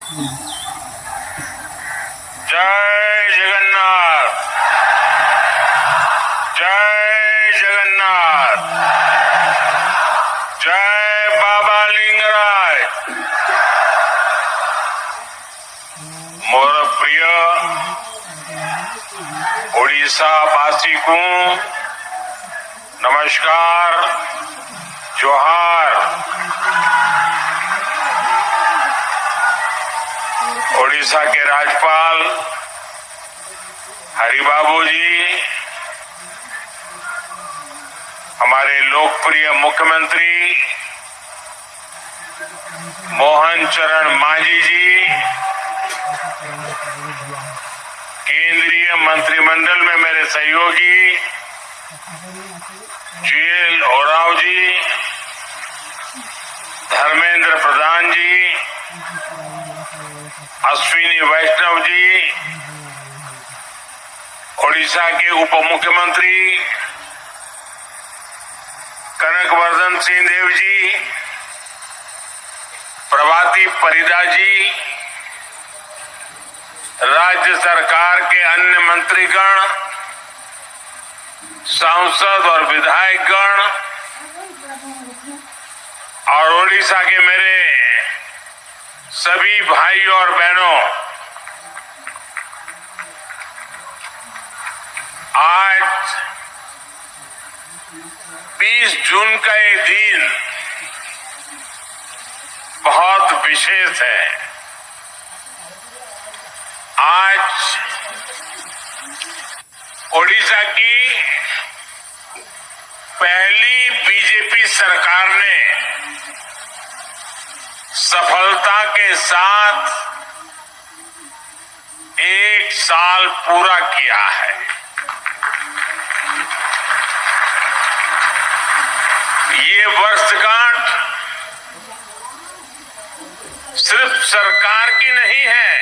जय जगन्नाथ, जय जगन्नाथ, जय बाबा लिंगराज। मोर प्रिय ओडिशावासी को नमस्कार, जोहार। ओडिशा के राज्यपाल हरिबाबू जी, हमारे लोकप्रिय मुख्यमंत्री मोहन चरण मांझी जी, केंद्रीय मंत्रिमंडल में मेरे सहयोगी जुएल ओरांव जी, धर्मेंद्र प्रधान जी, अश्विनी वैष्णव जी, ओडिशा के उप मुख्यमंत्री कनकवर्धन सिंहदेव जी, प्रभाती परिदा जी, राज्य सरकार के अन्य मंत्रीगण, सांसद और विधायकगण और ओडिशा के मेरे सभी भाई और बहनों, आज 20 जून का ये दिन बहुत विशेष है। आज ओडिशा की पहली बीजेपी सरकार ने सफलता के साथ 1 साल पूरा किया है। ये वर्षगांठ सिर्फ सरकार की नहीं है,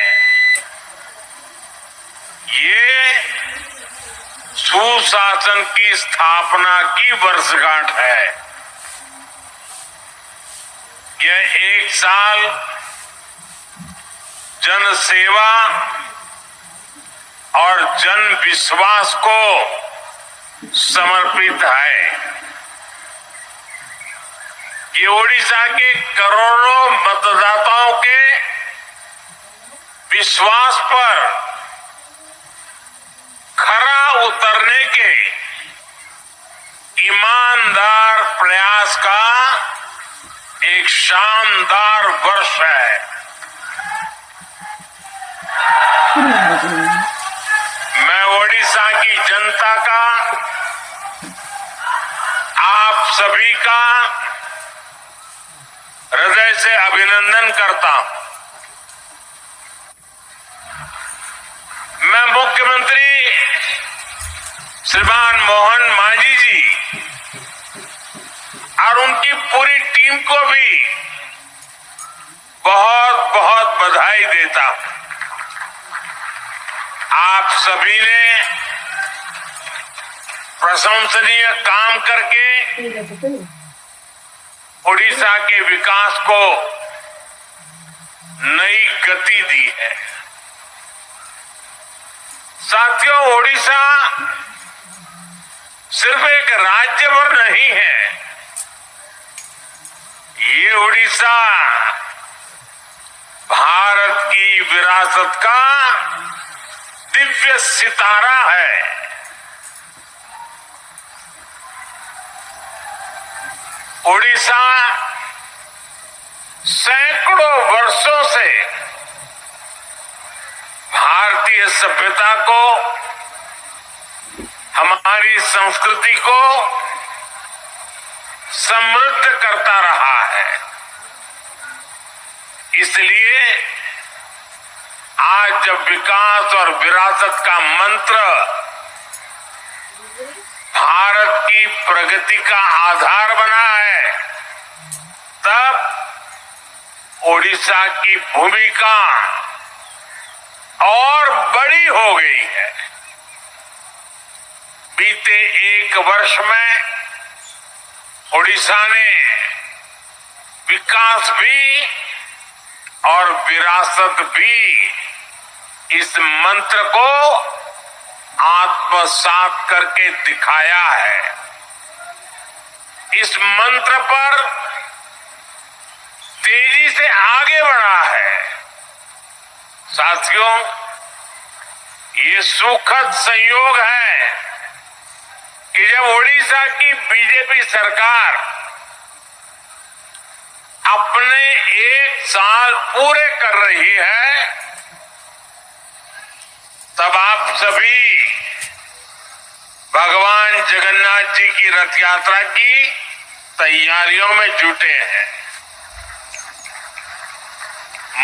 ये सुशासन की स्थापना की वर्षगांठ है। यह 1 साल जन सेवा और जन विश्वास को समर्पित है। ये ओडिशा के करोड़ों मतदाताओं के विश्वास पर खरा उतरने के ईमानदार प्रयास का एक शानदार वर्ष है। मैं ओडिशा की जनता का, आप सभी का हृदय से अभिनंदन करता हूं। मैं मुख्यमंत्री श्रीमान मोहन मांझी जी और उनकी पूरी टीम को भी बहुत बहुत बधाई देता हूं। आप सभी ने प्रशंसनीय काम करके ओडिशा के विकास को नई गति दी है। साथियों, ओडिशा सिर्फ एक राज्य भर नहीं है, ये ओडिशा भारत की विरासत का दिव्य सितारा है। ओडिशा सैकड़ों वर्षों से भारतीय सभ्यता को, हमारी संस्कृति को समृद्ध करता रहा है। इसलिए आज जब विकास और विरासत का मंत्र भारत की प्रगति का आधार बना है, तब ओडिशा की भूमिका और बड़ी हो गई है। बीते 1 वर्ष में ओडिशा ने विकास भी और विरासत भी इस मंत्र को आत्मसात करके दिखाया है। इस मंत्र पर तेजी से आगे बढ़ा है। साथियों, ये सुखद संयोग है कि जब ओडिशा की बीजेपी सरकार अपने 1 साल पूरे कर रही है, तब आप सभी भगवान जगन्नाथ जी की रथ यात्रा की तैयारियों में जुटे हैं।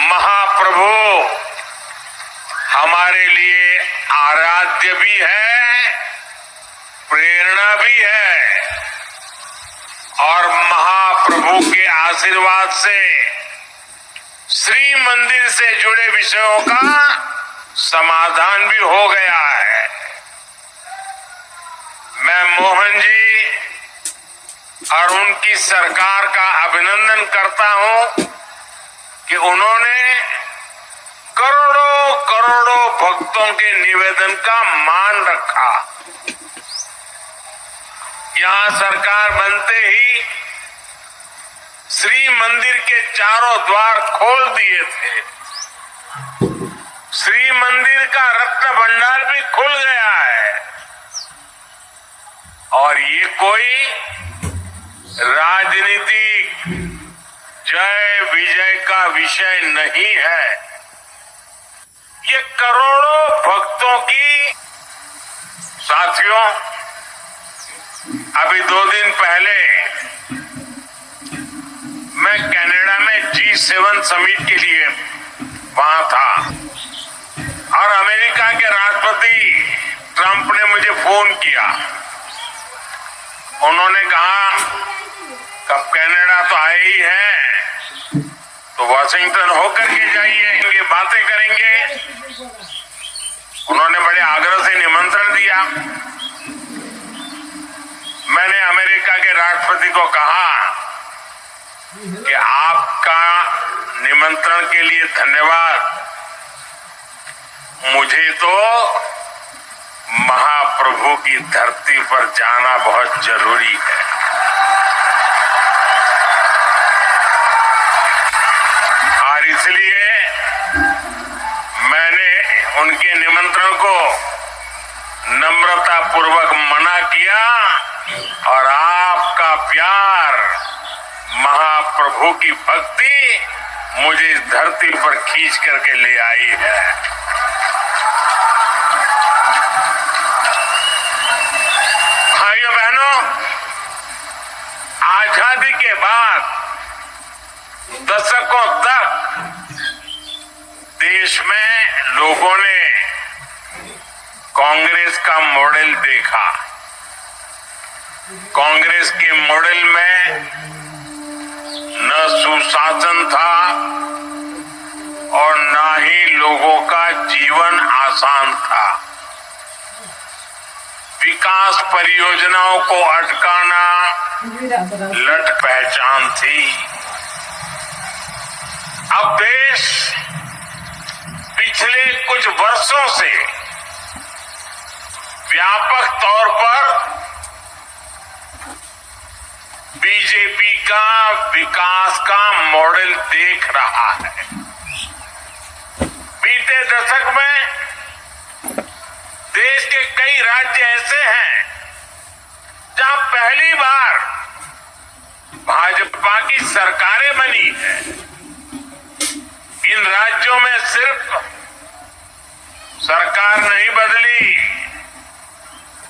महाप्रभु हमारे लिए आराध्य भी है, प्रेरणा भी है और महाप्रभु के आशीर्वाद से श्री मंदिर से जुड़े विषयों का समाधान भी हो गया है। मैं मोहन जी और उनकी सरकार का अभिनंदन करता हूं कि उन्होंने करोड़ों करोड़ों भक्तों के निवेदन का मान रखा। यहां सरकार बनते ही श्री मंदिर के चारों द्वार खोल दिए थे। श्री मंदिर का रत्न भंडार भी खुल गया है और ये कोई राजनीतिक जय विजय का विषय नहीं है। ये करोड़ों भक्तों की, साथियों, अभी 2 दिन पहले मैं कनाडा में G7 समिट के लिए वहां था और अमेरिका के राष्ट्रपति ट्रंप ने मुझे फोन किया। उन्होंने कहा कब कनाडा तो आए ही हैं तो वाशिंगटन होकर के जाइए, बातें करेंगे। उन्होंने बड़े आग्रह से निमंत्रण दिया। मैंने अमेरिका के राष्ट्रपति को कहा कि आपका निमंत्रण के लिए धन्यवाद, मुझे तो महाप्रभु की धरती पर जाना बहुत जरूरी है। और इसलिए मैंने उनके निमंत्रण को नम्रता पूर्वक मना किया और आपका प्यार, महाप्रभु की भक्ति मुझे इस धरती पर खींच करके ले आई है। भाइयों बहनों, आजादी के बाद दशकों तक देश में लोगों ने कांग्रेस का मॉडल देखा। कांग्रेस के मॉडल में न सुशासन था और न ही लोगों का जीवन आसान था। विकास परियोजनाओं को अटकाना लट पहचान थी। अब देश पिछले कुछ वर्षों से व्यापक तौर पर बीजेपी का विकास का मॉडल देख रहा है। बीते दशक में देश के कई राज्य ऐसे हैं जहां पहली बार भाजपा की सरकारें बनी है। इन राज्यों में सिर्फ सरकार नहीं बदली,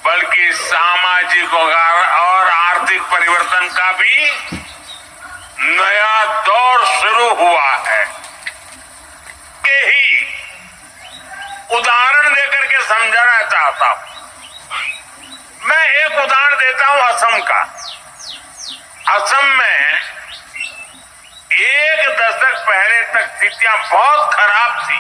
बल्कि सामाजिक और आर्थिक परिवर्तन का भी नया दौर शुरू हुआ है। यही उदाहरण देकर के समझाना चाहता हूं। मैं एक उदाहरण देता हूं असम का। असम में 1 दशक पहले तक स्थितियां बहुत खराब थी।